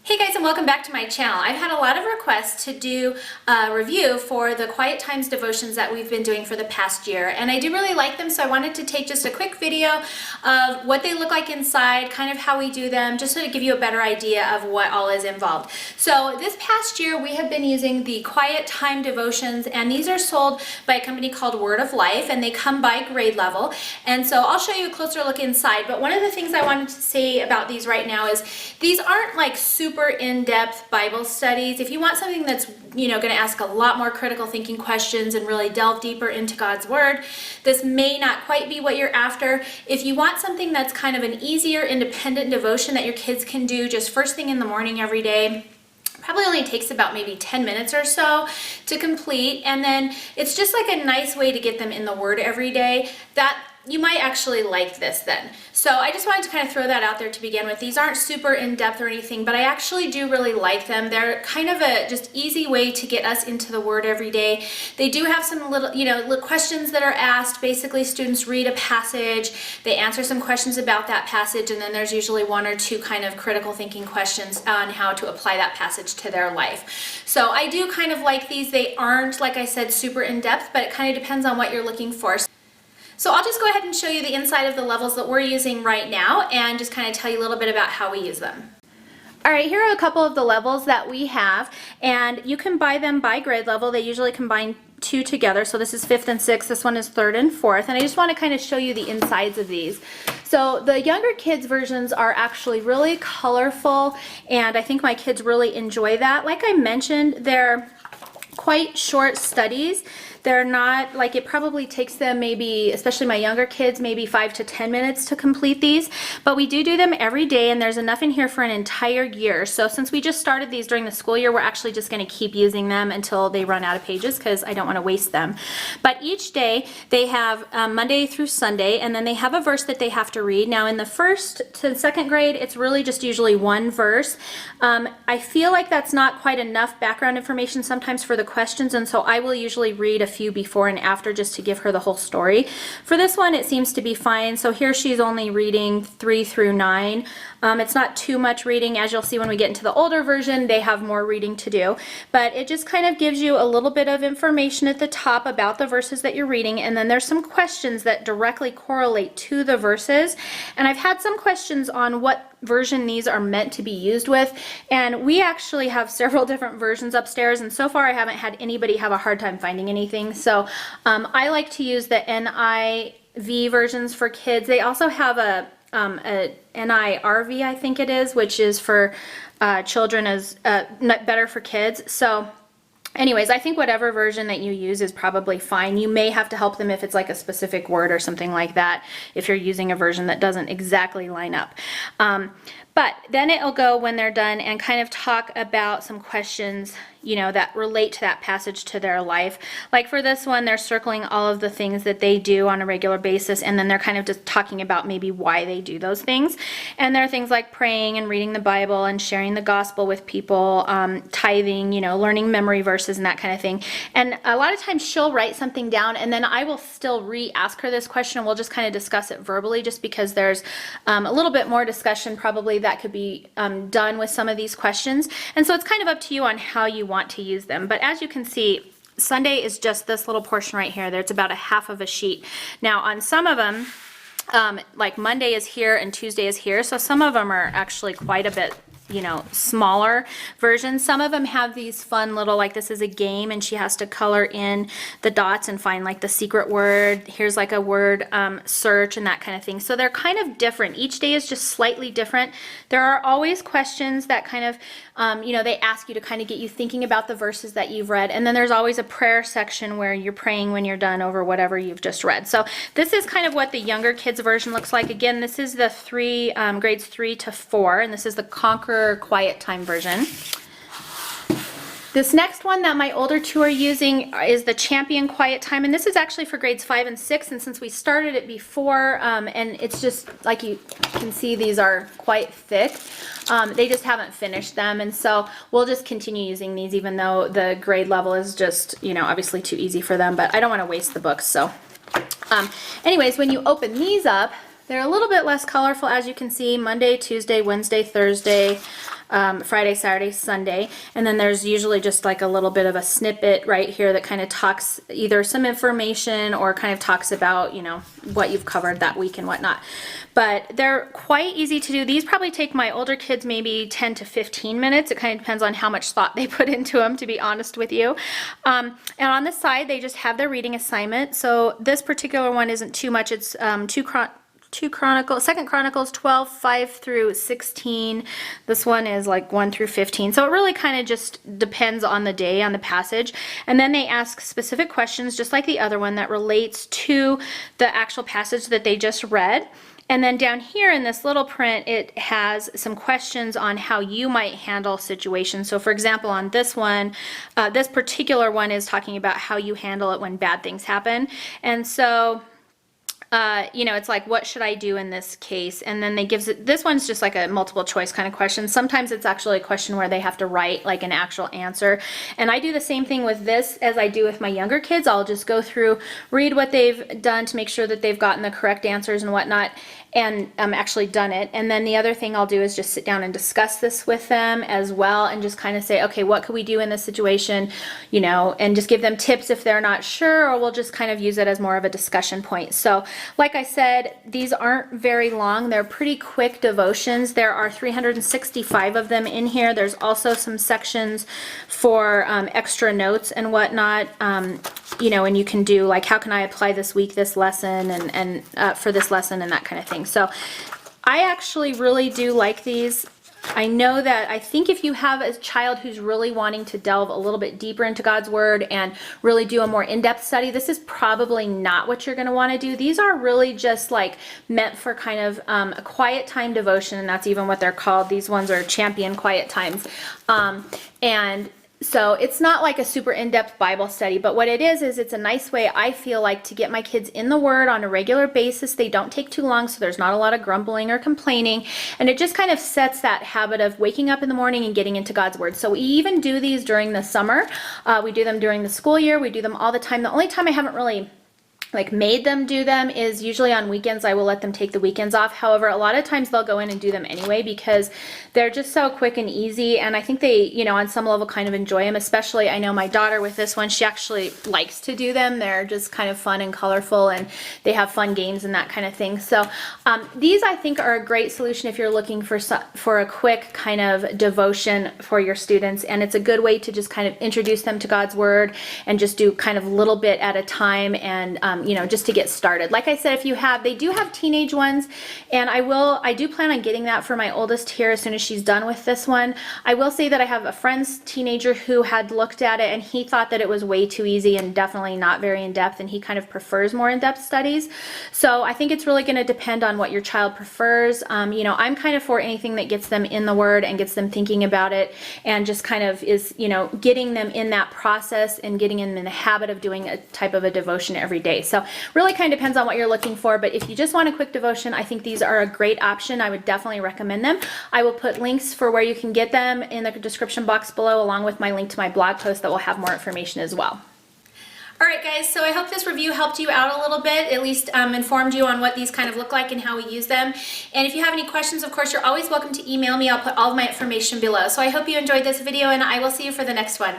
Hey guys, and welcome back to my channel. I've had a lot of requests to do a review for the Quiet Times devotions that we've been doing for the past year, and I do really like them, so I wanted to take just a quick video of what they look like inside, kind of how we do them, just so to give you a better idea of what all is involved. So this past year we have been using the Quiet Time devotions, and these are sold by a company called Word of Life, and they come by grade level. And so I'll show you a closer look inside, but one of the things I wanted to say about these right now is these aren't like super in-depth Bible studies. If you want something that's, going to ask a lot more critical thinking questions and really delve deeper into God's Word, this may not quite be what you're after. If you want something that's kind of an easier, independent devotion that your kids can do just first thing in the morning every day, probably only takes about maybe 10 minutes or so to complete, and then it's just like a nice way to get them in the Word every day, that you might actually like this then. So I just wanted to kind of throw that out there to begin with. These aren't super in-depth or anything, but I actually do really like them. They're kind of a just easy way to get us into the Word every day. They do have some little, little questions that are asked. Basically, students read a passage, they answer some questions about that passage, and then there's usually one or two kind of critical thinking questions on how to apply that passage to their life. So I do kind of like these. They aren't, like I said, super in-depth, but it kind of depends on what you're looking for. So I'll just go ahead and show you the inside of the levels that we're using right now and just kind of tell you a little bit about how we use them. All right, here are a couple of the levels that we have, and you can buy them by grade level. They usually combine two together, so this is 5th and 6th, this one is 3rd and 4th, and I just want to kind of show you the insides of these. So the younger kids versions are actually really colorful, and I think my kids really enjoy that. Like I mentioned, they're quite short studies. They're not, like, it probably takes them maybe, especially my younger kids, maybe 5 to 10 minutes to complete these, but we do them every day, and there's enough in here for an entire year. So since we just started these during the school year, we're actually just going to keep using them until they run out of pages, because I don't want to waste them. But each day they have Monday through Sunday, and then they have a verse that they have to read. Now in the 1st to 2nd grade, it's really just usually one verse. I feel like that's not quite enough background information sometimes for the questions, and so I will usually read a few before and after just to give her the whole story. For this one, it seems to be fine. So here she's only reading 3 through 9. It's not too much reading. As you'll see when we get into the older version, they have more reading to do, but it just kind of gives you a little bit of information at the top about the verses that you're reading, and then there's some questions that directly correlate to the verses. And I've had some questions on what version these are meant to be used with, and we actually have several different versions upstairs, and so far I haven't had anybody have a hard time finding anything. So I like to use the NIV versions for kids. They also have a NIRV, I think it is, which is for children, as better for kids. So anyways, I think whatever version that you use is probably fine. You may have to help them if it's like a specific word or something like that, if you're using a version that doesn't exactly line up. But then it'll go, when they're done, and kind of talk about some questions, that relate to that passage to their life. Like for this one, they're circling all of the things that they do on a regular basis, and then they're kind of just talking about maybe why they do those things. And there are things like praying and reading the Bible and sharing the gospel with people, tithing, learning memory verses and that kind of thing. And a lot of times she'll write something down, and then I will still re-ask her this question, and we'll just kind of discuss it verbally, just because there's a little bit more discussion probably that could be done with some of these questions. And so it's kind of up to you on how you want to use them. But as you can see, Sunday is just this little portion right here. There's about a half of a sheet. Now on some of them, like Monday is here and Tuesday is here, so some of them are actually quite a bit smaller versions. Some of them have these fun little, like this is a game and she has to color in the dots and find like the secret word. Here's like a word search and that kind of thing. So they're kind of different. Each day is just slightly different. There are always questions that kind of, they ask you to kind of get you thinking about the verses that you've read. And then there's always a prayer section where you're praying when you're done over whatever you've just read. So this is kind of what the younger kids version looks like. Again, this is the grades 3 to 4, and this is the Conqueror Quiet Time version. This next one that my older two are using is the Champion Quiet Time, and this is actually for grades 5 and 6, and since we started it before, and it's just, like you can see, these are quite thick. They just haven't finished them, and so we'll just continue using these even though the grade level is just, obviously too easy for them, but I don't want to waste the books. So anyways, when you open these up, they're a little bit less colorful, as you can see. Monday, Tuesday, Wednesday, Thursday, Friday, Saturday, Sunday. And then there's usually just like a little bit of a snippet right here that kind of talks either some information or kind of talks about, you know, what you've covered that week and whatnot. But they're quite easy to do. These probably take my older kids maybe 10 to 15 minutes. It kind of depends on how much thought they put into them, to be honest with you. And on the side, they just have their reading assignment. So this particular one isn't too much. It's Second Chronicles 12, 5 through 16. This one is like 1 through 15. So it really kind of just depends on the day, on the passage. And then they ask specific questions, just like the other one, that relates to the actual passage that they just read. And then down here in this little print, it has some questions on how you might handle situations. So for example, on this one, this particular one is talking about how you handle it when bad things happen. And so you know, it's like, what should I do in this case? And then they gives it, this one's just like a multiple choice kind of question. Sometimes it's actually a question where they have to write like an actual answer. And I do the same thing with this as I do with my younger kids. I'll just go through, read what they've done to make sure that they've gotten the correct answers and whatnot, and actually done it. And then the other thing I'll do is just sit down and discuss this with them as well, and just kind of say, okay, what could we do in this situation, you know, and just give them tips if they're not sure, or we'll just kind of use it as more of a discussion point. So like I said, these aren't very long. They're pretty quick devotions. There are 365 of them in here. There's also some sections for extra notes and whatnot, you know, and you can do like, how can I apply this week, this lesson, and for this lesson, and that kind of thing. So I actually really do like these. I know that I think if you have a child who's really wanting to delve a little bit deeper into God's Word and really do a more in-depth study, this is probably not what you're going to want to do. These are really just like meant for kind of a quiet time devotion, and that's even what they're called. These ones are champion quiet times. And so it's not like a super in-depth Bible study, but what it is it's a nice way, I feel like, to get my kids in the Word on a regular basis. They don't take too long, so there's not a lot of grumbling or complaining, and it just kind of sets that habit of waking up in the morning and getting into God's Word. So we even do these during the summer. We do them during the school year. We do them all the time. The only time I haven't really like made them do them is usually on weekends. I will let them take the weekends off. However, a lot of times they'll go in and do them anyway because they're just so quick and easy, and I think they, you know, on some level kind of enjoy them. Especially, I know my daughter with this one, she actually likes to do them. They're just kind of fun and colorful, and they have fun games and that kind of thing. So these, I think, are a great solution if you're looking for a quick kind of devotion for your students, and it's a good way to just kind of introduce them to God's Word and just do kind of a little bit at a time, and you know, just to get started. Like I said, if you have, they do have teenage ones, and I do plan on getting that for my oldest here as soon as she's done with this one. I will say that I have a friend's teenager who had looked at it, and he thought that it was way too easy and definitely not very in-depth, and he kind of prefers more in-depth studies. So I think it's really going to depend on what your child prefers. You know, I'm kind of for anything that gets them in the Word and gets them thinking about it, and just kind of is, you know, getting them in that process and getting them in the habit of doing a type of a devotion every day. So really kind of depends on what you're looking for, but if you just want a quick devotion, I think these are a great option. I would definitely recommend them. I will put links for where you can get them in the description box below, along with my link to my blog post that will have more information as well. Alright guys, so I hope this review helped you out a little bit, at least informed you on what these kind of look like and how we use them. And if you have any questions, of course, you're always welcome to email me. I'll put all of my information below. So I hope you enjoyed this video, and I will see you for the next one.